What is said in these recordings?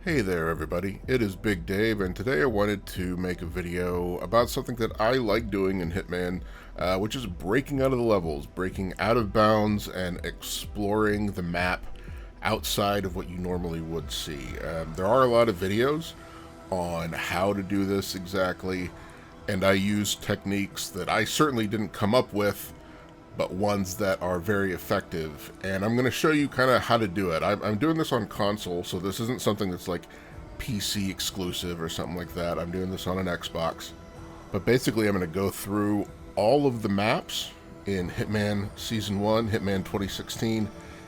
Hey there everybody, it is Big Dave, and today I wanted to make a video about something that I like doing in Hitman, which is breaking out of the levels, breaking out of bounds, and exploring the map outside of what you normally would see. There are a lot of videos on how to do this exactly, and I use techniques that I certainly didn't come up with, but ones that are very effective. And I'm going to show you kind of how to do it. I'm doing this on console, so this isn't something that's like PC exclusive or something like that. I'm doing this on an Xbox. But basically, I'm going to go through all of the maps in Hitman Season 1, Hitman 2016,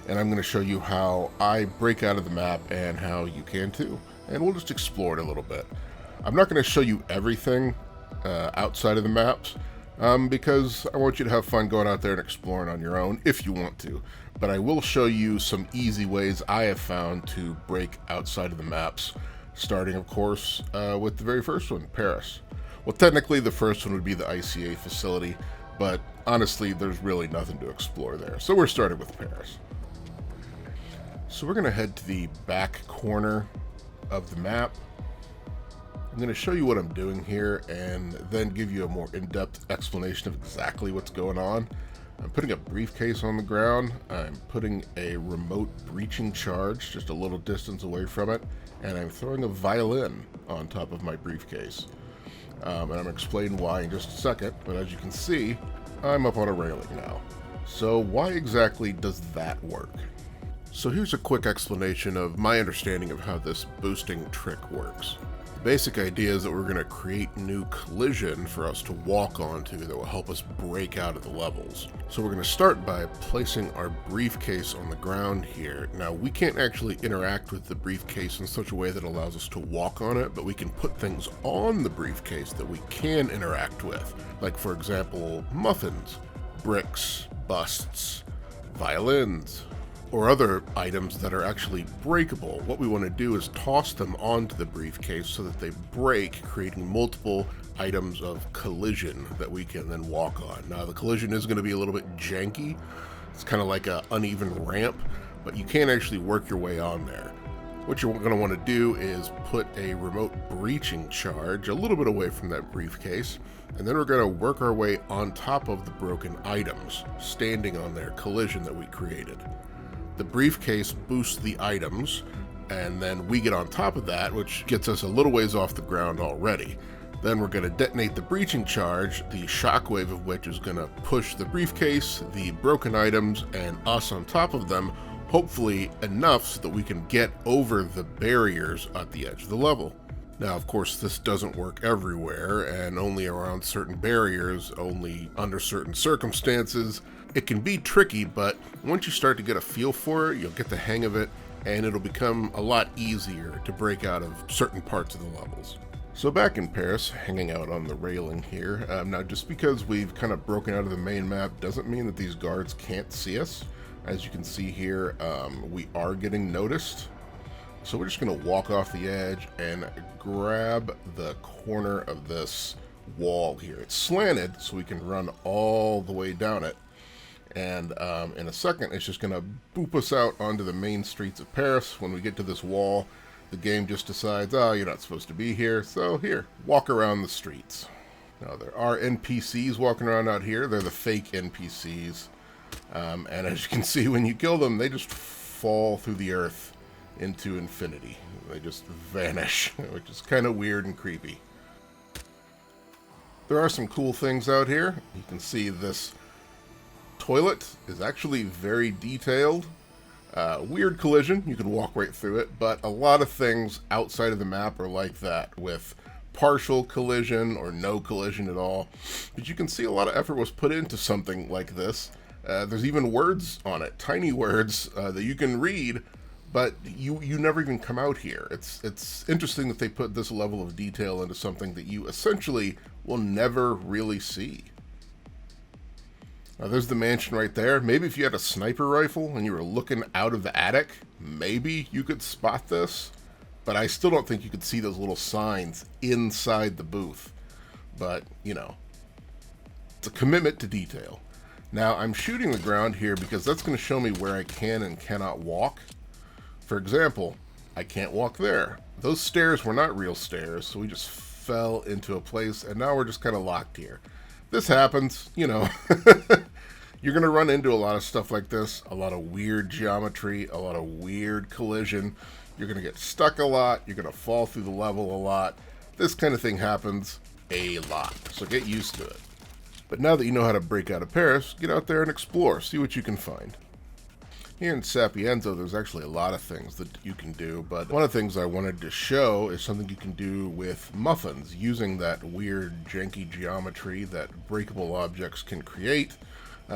and I'm going to show you how I break out of the map and how you can too. And we'll just explore it a little bit. I'm not going to show you everything outside of the maps, because I want you to have fun going out there and exploring on your own if you want to. But I will show you some easy ways I have found to break outside of the maps, starting, of course, with the very first one, Paris. Well, technically, the first one would be the ICA facility, but honestly, there's really nothing to explore there. So we're starting with Paris. So we're going to head to the back corner of the map. I'm going to show you what I'm doing here and then give you a more in-depth explanation of exactly what's going on. I'm putting a briefcase on the ground. I'm putting a remote breaching charge just a little distance away from it, and I'm throwing a violin on top of my briefcase. And I'm going to explain why in just a second, but as you can see, I'm up on a railing now. So why exactly does that work? So here's a quick explanation of my understanding of how this boosting trick works. The basic idea is that we're going to create new collision for us to walk onto that will help us break out of the levels. So we're going to start by placing our briefcase on the ground here. Now, we can't actually interact with the briefcase in such a way that allows us to walk on it, but we can put things on the briefcase that we can interact with. Like, for example, muffins, bricks, busts, violins, or other items that are actually breakable. What we want to do is toss them onto the briefcase so that they break, creating multiple items of collision that we can then walk on. Now, the collision is going to be a little bit janky. It's kind of like an uneven ramp, but you can actually work your way on there. What you're going to want to do is put a remote breaching charge a little bit away from that briefcase, and then we're going to work our way on top of the broken items, standing on their collision that we created. The briefcase boosts the items, and then we get on top of that, which gets us a little ways off the ground already. Then we're going to detonate the breaching charge, the shockwave of which is going to push the briefcase, the broken items, and us on top of them, hopefully enough so that we can get over the barriers at the edge of the level. Now, of course, this doesn't work everywhere, and only around certain barriers, only under certain circumstances. It can be tricky, but once you start to get a feel for it, you'll get the hang of it, and it'll become a lot easier to break out of certain parts of the levels. So back in Paris, hanging out on the railing here. Now, just because we've kind of broken out of the main map doesn't mean that these guards can't see us. As you can see here, we are getting noticed. So we're just going to walk off the edge and grab the corner of this wall here. It's slanted, so we can run all the way down it. And in a second, it's just going to boop us out onto the main streets of Paris. When we get to this wall, the game just decides, oh, you're not supposed to be here, so here, walk around the streets. Now, there are NPCs walking around out here. They're the fake NPCs. And as you can see, when you kill them, they just fall through the earth into infinity. They just vanish, which is kind of weird and creepy. There are some cool things out here. You can see this toilet is actually very detailed. Weird collision, you can walk right through it, but a lot of things outside of the map are like that, with partial collision or no collision at all. But you can see a lot of effort was put into something like this. There's even words on it, tiny words that you can read, but you never even come out here. It's interesting that they put this level of detail into something that you essentially will never really see. Now, there's the mansion right there. Maybe if you had a sniper rifle and you were looking out of the attic, maybe you could spot this. But I still don't think you could see those little signs inside the booth. But, you know, it's a commitment to detail. Now, I'm shooting the ground here because that's going to show me where I can and cannot walk. For example, I can't walk there. Those stairs were not real stairs, so we just fell into a place, and now we're just kind of locked here. This happens, you know. You're going to run into a lot of stuff like this, a lot of weird geometry, a lot of weird collision. You're going to get stuck a lot. You're going to fall through the level a lot. This kind of thing happens a lot, so get used to it. But now that you know how to break out of Paris, get out there and explore, see what you can find. Here in Sapienza, there's actually a lot of things that you can do, but one of the things I wanted to show is something you can do with muffins, using that weird, janky geometry that breakable objects can create.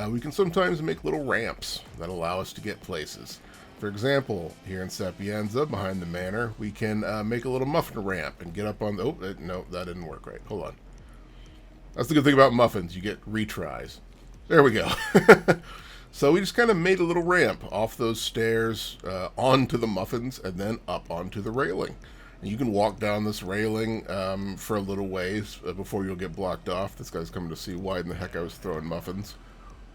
We can sometimes make little ramps that allow us to get places. For example, here in Sapienza, behind the manor, we can make a little muffin ramp and get up on the... Oh, no, that didn't work right. Hold on. That's the good thing about muffins. You get retries. There we go. So we just kind of made a little ramp off those stairs onto the muffins and then up onto the railing. And you can walk down this railing for a little ways before you'll get blocked off. This guy's coming to see why in the heck I was throwing muffins.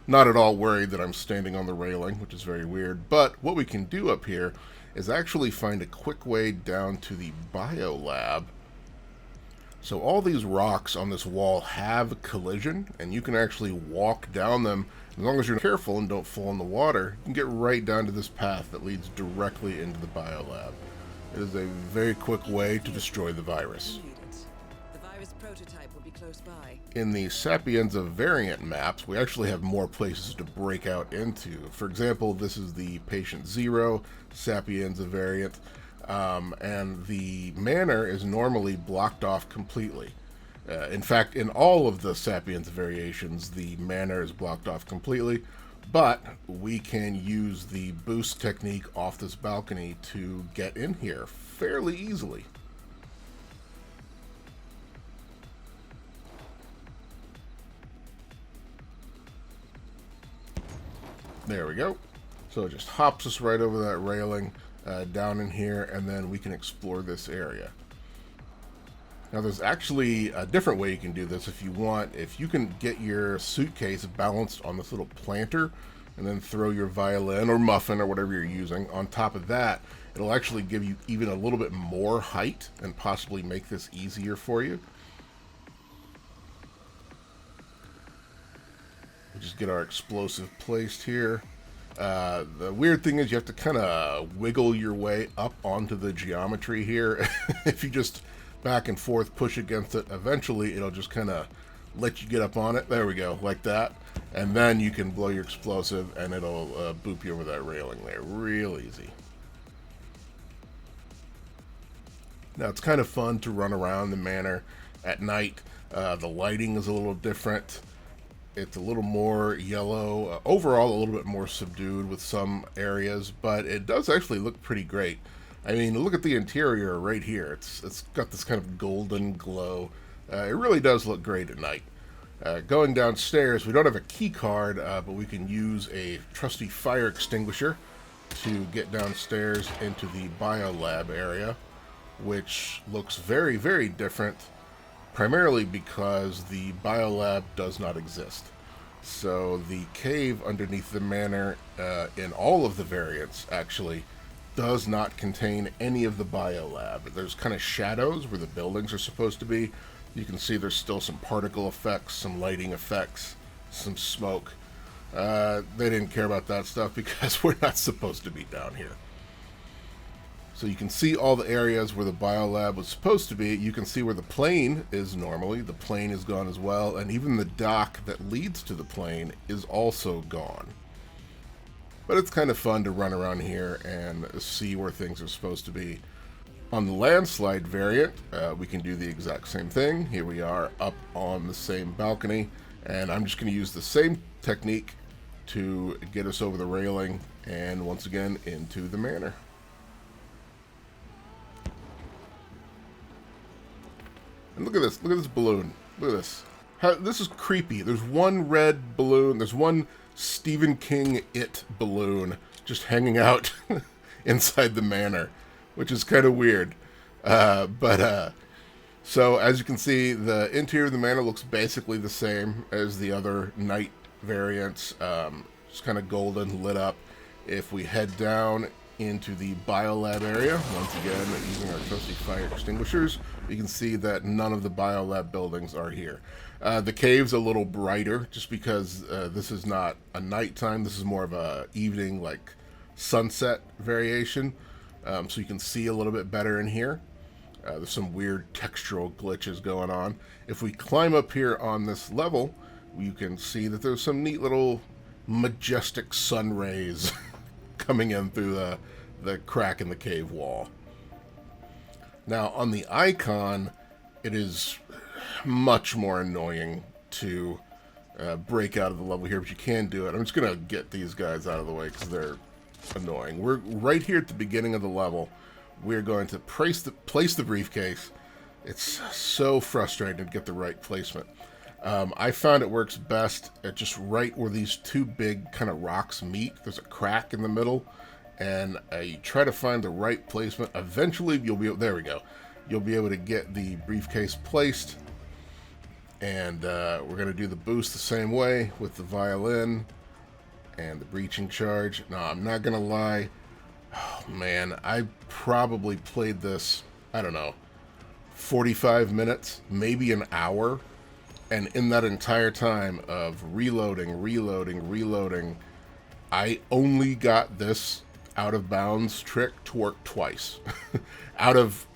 Not at all worried that I'm standing on the railing, which is very weird. But what we can do up here is actually find a quick way down to the biolab. So all these rocks on this wall have collision, and you can actually walk down them. As long as you're careful and don't fall in the water, you can get right down to this path that leads directly into the biolab. It is a very quick way to destroy the virus. The virus prototype will be close by. In the Sapienza variant maps, we actually have more places to break out into. For example, this is the Patient Zero Sapienza variant, and the manor is normally blocked off completely. In fact, in all of the Sapienza variations, the manor is blocked off completely, but we can use the boost technique off this balcony to get in here fairly easily. There we go. So it just hops us right over that railing down in here, and then we can explore this area. Now there's actually a different way you can do this if you want. If you can get your suitcase balanced on this little planter and then throw your violin or muffin or whatever you're using on top of that, it'll actually give you even a little bit more height and possibly make this easier for you. We'll just get our explosive placed here. The weird thing is you have to kind of wiggle your way up onto the geometry here. If you just back and forth push against it, eventually it'll just kind of let you get up on it. There we go, like that. And then you can blow your explosive and it'll boop you over that railing there. Real easy. Now it's kind of fun to run around the manor at night. The lighting is a little different. It's a little more yellow. Overall, a little bit more subdued with some areas, but it does actually look pretty great. I mean, look at the interior right here. It's got this kind of golden glow. It really does look great at night. Going downstairs, we don't have a key card, but we can use a trusty fire extinguisher to get downstairs into the biolab area, which looks very, very different, primarily because the biolab does not exist. So the cave underneath the manor in all of the variants actually does not contain any of the biolab. There's kind of shadows where the buildings are supposed to be. You can see there's still some particle effects, some lighting effects, some smoke. They didn't care about that stuff because we're not supposed to be down here. So you can see all the areas where the biolab was supposed to be. You can see where the plane is normally. The plane is gone as well, and even the dock that leads to the plane is also gone. But it's kind of fun to run around here and see where things are supposed to be. On the landslide variant, we can do the exact same thing. Here we are up on the same balcony, and I'm just going to use the same technique to get us over the railing and once again into the manor. And look at this balloon. Look at this. This is creepy. There's one red balloon. There's one Stephen King It balloon just hanging out inside the manor, which is kind of weird. So as you can see, the interior of the manor looks basically the same as the other night variants. It's kind of golden, lit up. If we head down into the biolab area. Once again, using our trusty fire extinguishers, you can see that none of the biolab buildings are here. The cave's a little brighter just because this is not a nighttime. This is more of a evening, like sunset variation. So you can see a little bit better in here. There's some weird textural glitches going on. If we climb up here on this level, you can see that there's some neat little majestic sun rays coming in through the crack in the cave wall. Now, on the icon, it is much more annoying to break out of the level here, but you can do it. I'm just going to get these guys out of the way because they're annoying. We're right here at the beginning of the level. We're going to place the briefcase. It's so frustrating to get the right placement. I found it works best at just right where these two big kind of rocks meet. There's a crack in the middle, and you try to find the right placement. Eventually, you'll be able, there we go. You'll be able to get the briefcase placed, and we're going to do the boost the same way with the violin and the breaching charge. No, I'm not going to lie. Oh, man, I probably played this, I don't know, 45 minutes, maybe an hour. And in that entire time of reloading, I only got this out of bounds trick to work twice. Out of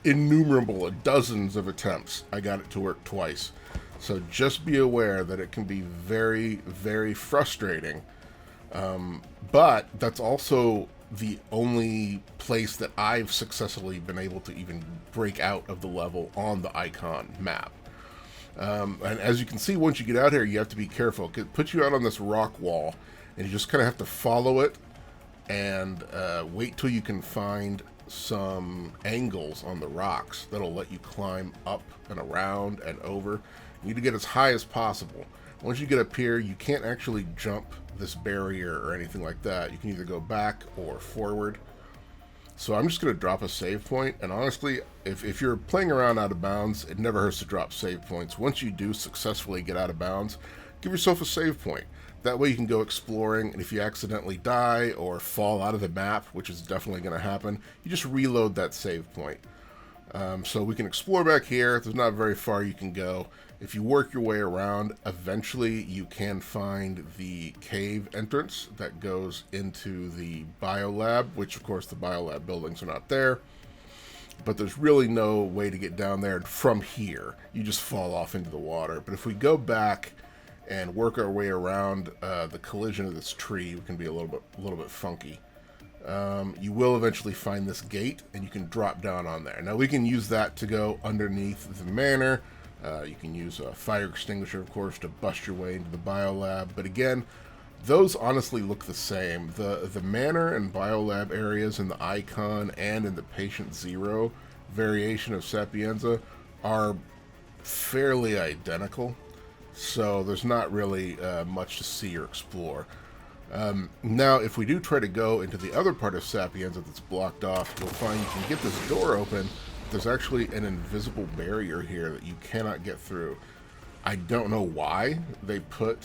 innumerable dozens of attempts, I got it to work twice. So just be aware that it can be very, very frustrating. But that's also the only place that I've successfully been able to even break out of the level on the icon map. And as you can see, once you get out here, you have to be careful. It puts you out on this rock wall, and you just kind of have to follow it and wait till you can find some angles on the rocks that'll let you climb up and around and over. You need to get as high as possible. Once you get up here, you can't actually jump this barrier or anything like that. You can either go back or forward. So I'm just going to drop a save point, and honestly, if you're playing around out of bounds, it never hurts to drop save points. Once you do successfully get out of bounds, give yourself a save point. That way you can go exploring, and if you accidentally die or fall out of the map, which is definitely going to happen, you just reload that save point. So we can explore back here. There's not very far you can go. If you work your way around, eventually you can find the cave entrance that goes into the biolab, which of course the biolab buildings are not there. But there's really no way to get down there from here. You just fall off into the water. But if we go back and work our way around the collision of this tree, we can be a little bit funky. You will eventually find this gate, and you can drop down on there. Now we can use that to go underneath the manor. You can use a fire extinguisher, of course, to bust your way into the biolab. But again, those honestly look the same. The manor and biolab areas in the icon and in the Patient Zero variation of Sapienza are fairly identical. So there's not really much to see or explore. Now, if we do try to go into the other part of Sapienza that's blocked off, you'll find you can get this door open. There's actually an invisible barrier here that you cannot get through. I don't know why they put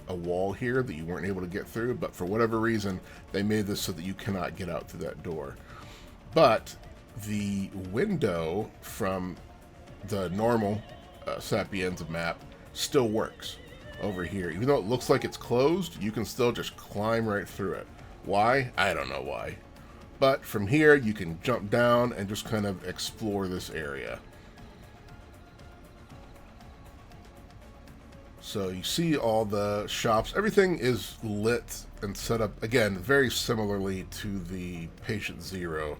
a wall here that you weren't able to get through, but for whatever reason, they made this so that you cannot get out through that door. But the window from the normal Sapienza map still works over here. Even though it looks like it's closed, you can still just climb right through it. Why? I don't know why. But from here, you can jump down and just kind of explore this area. So you see all the shops. Everything is lit and set up, again, very similarly to the Patient Zero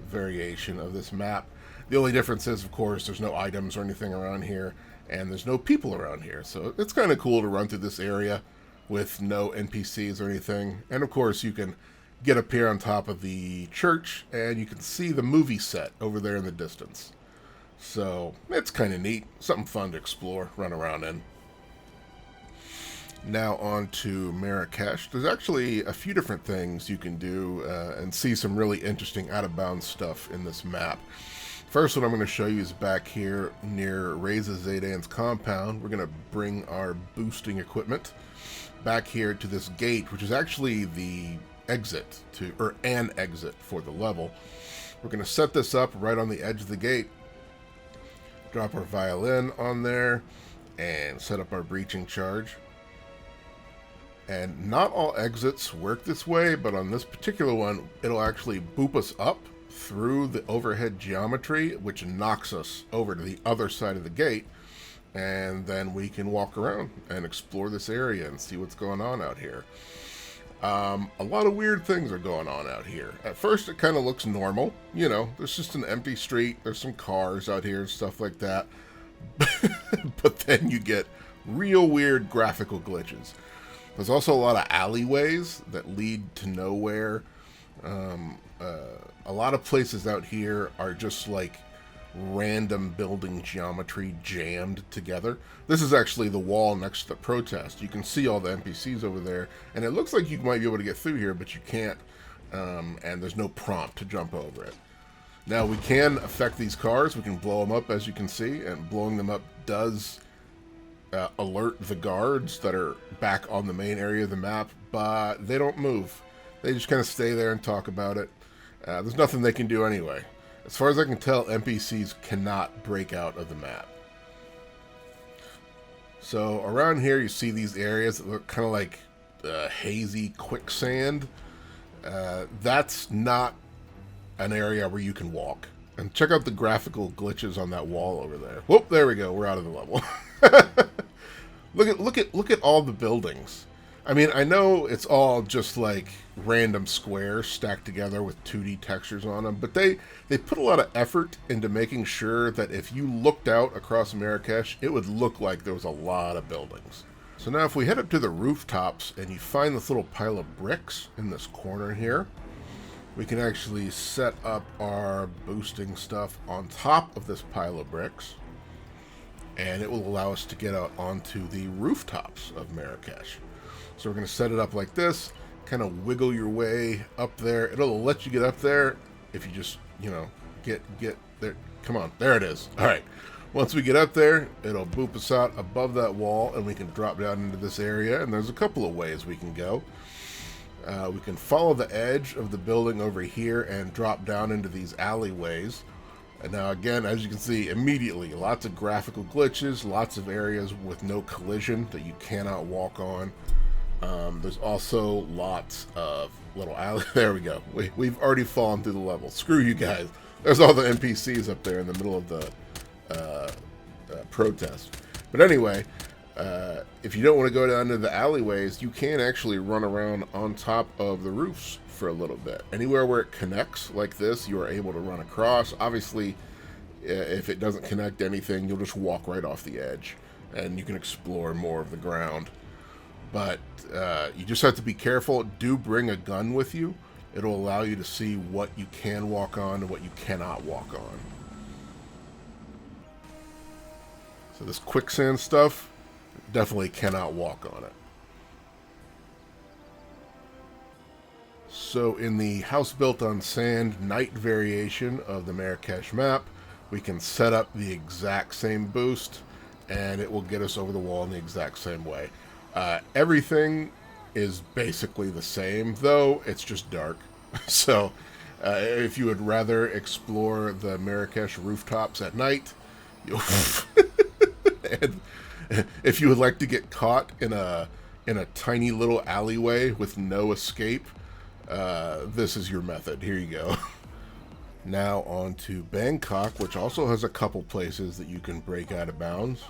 variation of this map. The only difference is, of course, there's no items or anything around here, and there's no people around here. So it's kind of cool to run through this area with no NPCs or anything. And of course, you can get up here on top of the church, and you can see the movie set over there in the distance. So it's kind of neat. Something fun to explore, run around in. Now on to Marrakesh. There's actually a few different things you can do and see some really interesting out-of-bounds stuff in this map. First, what I'm going to show you is back here near Reza Zaydan's compound. We're going to bring our boosting equipment back here to this gate, which is actually the exit to, or an exit for the level. We're going to set this up right on the edge of the gate, drop our violin on there, and set up our breaching charge. And not all exits work this way, but on this particular one, it'll actually boop us up through the overhead geometry, which knocks us over to the other side of the gate, and then we can walk around and explore this area and see what's going on out here. A lot of weird things are going on out here. At first, it kind of looks normal. You know, there's just an empty street, there's some cars out here and stuff like that. But then you get real weird graphical glitches. There's also a lot of alleyways that lead to nowhere. A lot of places out here are just like random building geometry jammed together. This is actually the wall next to the protest. You can see all the NPCs over there, and it looks like you might be able to get through here, but you can't, and there's no prompt to jump over it. Now, we can affect these cars. We can blow them up, as you can see, and blowing them up does alert the guards that are back on the main area of the map, but they don't move. They just kind of stay there and talk about it. There's nothing they can do anyway. As far as I can tell, NPCs cannot break out of the map. So around here you see these areas that look kind of like hazy quicksand. That's not an area where you can walk. And check out the graphical glitches on that wall over there. Whoop, there we go. We're out of the level. Look at all the buildings. I mean, I know it's all just like random squares stacked together with 2D textures on them, but they put a lot of effort into making sure that if you looked out across Marrakesh, it would look like there was a lot of buildings. So now if we head up to the rooftops and you find this little pile of bricks in this corner here, we can actually set up our boosting stuff on top of this pile of bricks, and it will allow us to get out onto the rooftops of Marrakesh. So we're going to set it up like this, kind of wiggle your way up there. It'll let you get up there if you just, you know, get there. Come on, there it is. All right. Once we get up there, it'll boop us out above that wall, and we can drop down into this area. And there's a couple of ways we can go. We can follow the edge of the building over here and drop down into these alleyways. And now again, as you can see, immediately, lots of graphical glitches, lots of areas with no collision that you cannot walk on. There's also lots of little alley. There we go. We've already fallen through the level. Screw you guys. There's all the NPCs up there in the middle of the protest. But anyway, if you don't want to go down to the alleyways, you can actually run around on top of the roofs for a little bit. Anywhere where it connects like this, you are able to run across. Obviously, if it doesn't connect to anything, you'll just walk right off the edge, and you can explore more of the ground. But you just have to be careful. Do bring a gun with you. It'll allow you to see what you can walk on and what you cannot walk on. So this quicksand stuff, definitely cannot walk on it. So in the house built on sand night variation of the Marrakesh map, we can set up the exact same boost, and it will get us over the wall in the exact same way. Everything is basically the same, though it's just dark. So if you would rather explore the Marrakesh rooftops at night, and if you would like to get caught in a tiny little alleyway with no escape, this is your method. Here you go. Now on to Bangkok, which also has a couple places that you can break out of bounds.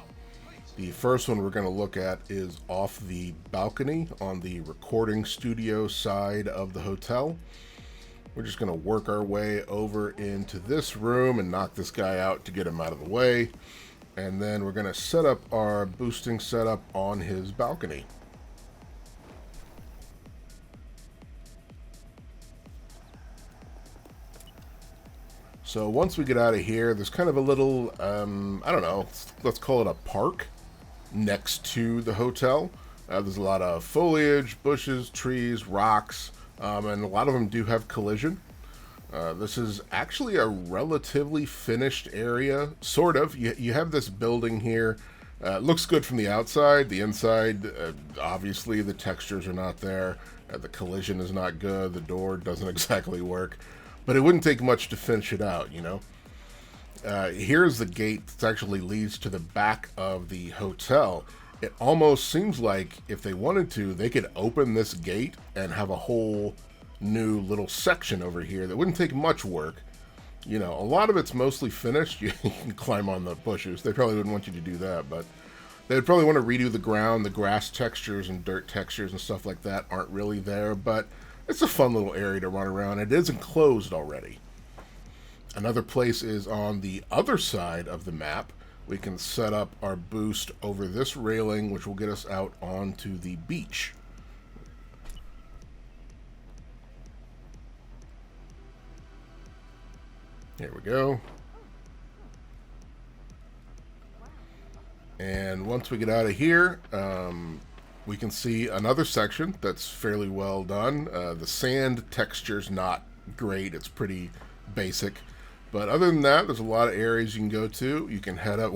The first one we're going to look at is off the balcony on the recording studio side of the hotel. We're just going to work our way over into this room and knock this guy out to get him out of the way. And then we're going to set up our boosting setup on his balcony. So once we get out of here, there's kind of a little, I don't know, let's call it a park next to the hotel. There's a lot of foliage, bushes, trees, rocks, and a lot of them do have collision. This is actually a relatively finished area, sort of. You have this building here. It looks good from the outside. The inside, obviously, the textures are not there. The collision is not good. The door doesn't exactly work. But it wouldn't take much to finish it out, you know? Here's the gate that actually leads to the back of the hotel. It almost seems like if they wanted to, they could open this gate and have a whole new little section over here that wouldn't take much work. You know, a lot of it's mostly finished. You can climb on the bushes. They probably wouldn't want you to do that, but they would probably want to redo the ground. The grass textures and dirt textures and stuff like that aren't really there, but it's a fun little area to run around. It is enclosed already. Another place is on the other side of the map. We can set up our boost over this railing, which will get us out onto the beach. Here we go. And once we get out of here, we can see another section that's fairly well done. The sand texture's not great. It's pretty basic. But other than that, there's a lot of areas you can go to. You can head up.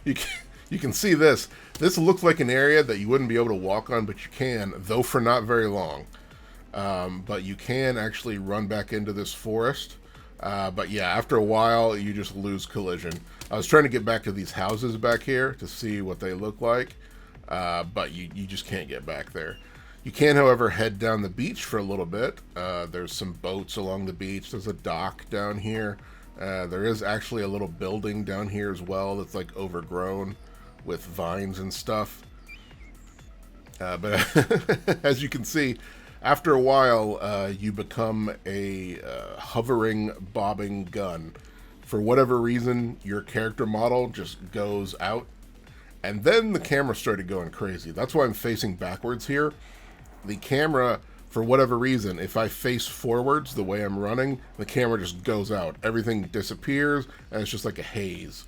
you can see this. This looks like an area that you wouldn't be able to walk on, but you can, though for not very long. But you can actually run back into this forest. But yeah, after a while, you just lose collision. I was trying to get back to these houses back here to see what they look like, but you just can't get back there. You can, however, head down the beach for a little bit. There's some boats along the beach. There's a dock down here. There is actually a little building down here as well that's like overgrown with vines and stuff. But as you can see, after a while, you become a hovering, bobbing gun. For whatever reason, your character model just goes out. And then the camera started going crazy. That's why I'm facing backwards here. The camera, for whatever reason, if I face forwards the way I'm running, the camera just goes out. Everything disappears, and it's just like a haze.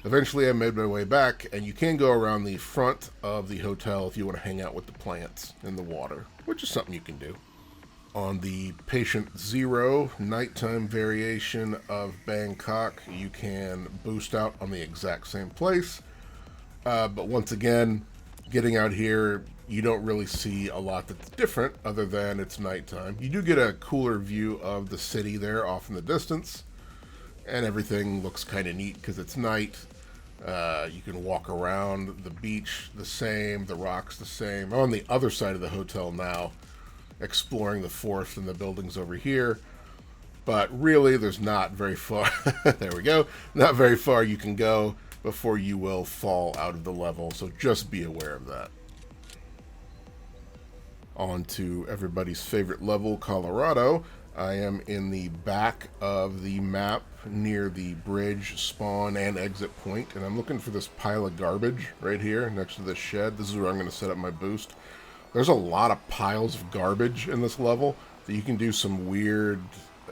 Eventually, I made my way back, and you can go around the front of the hotel if you want to hang out with the plants in the water, which is something you can do. On the Patient Zero nighttime variation of Bangkok, you can boost out on the exact same place. But once again, getting out here, you don't really see a lot that's different other than it's nighttime. You do get a cooler view of the city there off in the distance, and everything looks kind of neat because it's night. You can walk around the beach the same, the rocks the same. I'm on the other side of the hotel now, exploring the forest and the buildings over here. But really, there's not very far. There we go. Not very far you can go before you will fall out of the level, so just be aware of that. On to everybody's favorite level, Colorado. I am in the back of the map near the bridge spawn and exit point, and I'm looking for this pile of garbage right here next to this shed. This is where I'm going to set up my boost. There's a lot of piles of garbage in this level that you can do some weird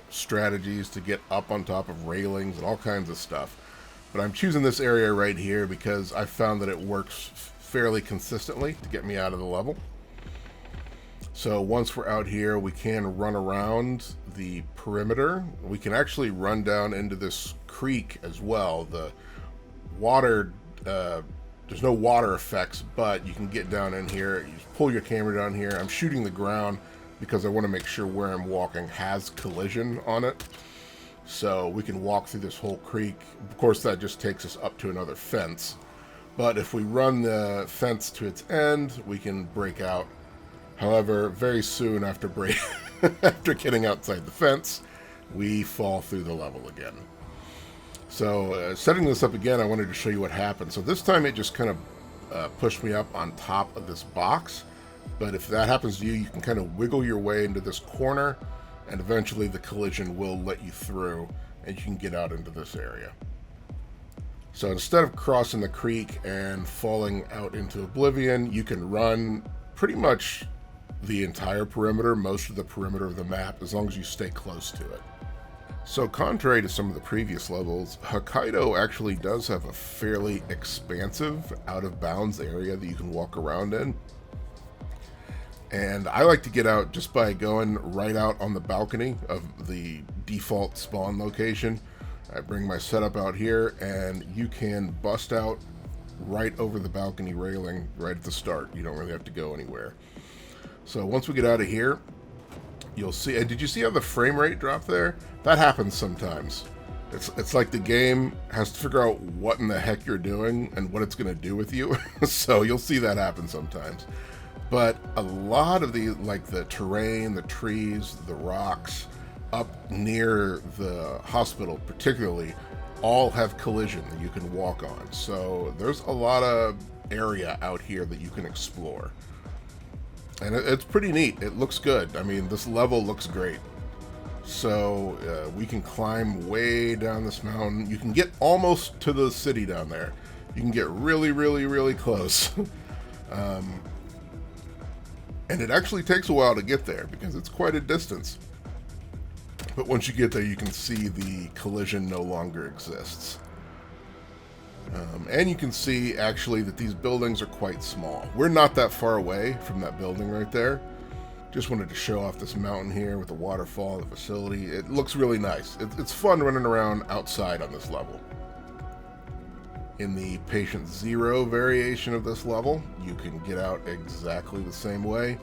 strategies to get up on top of railings and all kinds of stuff. But I'm choosing this area right here because I found that it works fairly consistently to get me out of the level. So once we're out here, we can run around the perimeter. We can actually run down into this creek as well. The water, there's no water effects, but you can get down in here. You pull your camera down here. I'm shooting the ground because I want to make sure where I'm walking has collision on it. So we can walk through this whole creek. Of course, that just takes us up to another fence. But if we run the fence to its end, we can break out. However, very soon after after getting outside the fence, we fall through the level again. So setting this up again, I wanted to show you what happened. So this time it just kind of pushed me up on top of this box. But if that happens to you, you can kind of wiggle your way into this corner, and eventually the collision will let you through, and you can get out into this area. So instead of crossing the creek and falling out into oblivion, you can run pretty much the entire perimeter, most of the perimeter of the map, as long as you stay close to it. So contrary to some of the previous levels, Hokkaido actually does have a fairly expansive out-of-bounds area that you can walk around in. And I like to get out just by going right out on the balcony of the default spawn location. I bring my setup out here, and you can bust out right over the balcony railing right at the start. You don't really have to go anywhere. So once we get out of here, you'll see. And did you see how the frame rate dropped there? That happens sometimes. It's like the game has to figure out what in the heck you're doing and what it's going to do with you. So you'll see that happen sometimes. But a lot of the, like the terrain, the trees, the rocks up near the hospital particularly, all have collision that you can walk on. So there's a lot of area out here that you can explore. And it's pretty neat. It looks good. I mean, this level looks great. So we can climb way down this mountain. You can get almost to the city down there. You can get really, really, really close. And it actually takes a while to get there because it's quite a distance. But once you get there, you can see the collision no longer exists. And you can see, actually, that these buildings are quite small. We're not that far away from that building right there. Just wanted to show off this mountain here with the waterfall, the facility. It looks really nice. It's fun running around outside on this level. In the Patient Zero variation of this level, you can get out exactly the same way.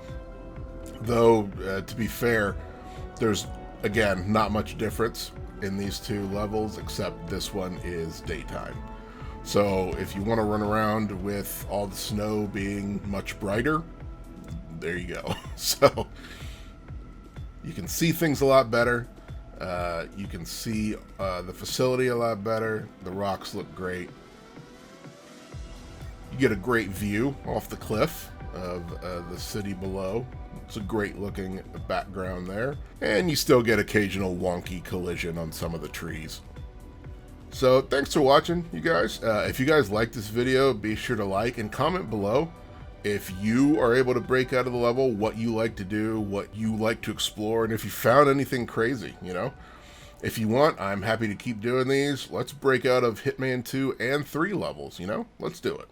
Though, to be fair, there's, again, not much difference in these two levels, except this one is daytime. So if you want to run around with all the snow being much brighter, there you go. So you can see things a lot better. You can see the facility a lot better. The rocks look great. You get a great view off the cliff of the city below. It's a great looking background there. And you still get occasional wonky collision on some of the trees. So thanks for watching, you guys. If you guys like this video, be sure to like and comment below if you are able to break out of the level, what you like to do, what you like to explore, and if you found anything crazy, you know. If you want, I'm happy to keep doing these. Let's break out of Hitman 2 and 3 levels, you know. Let's do it.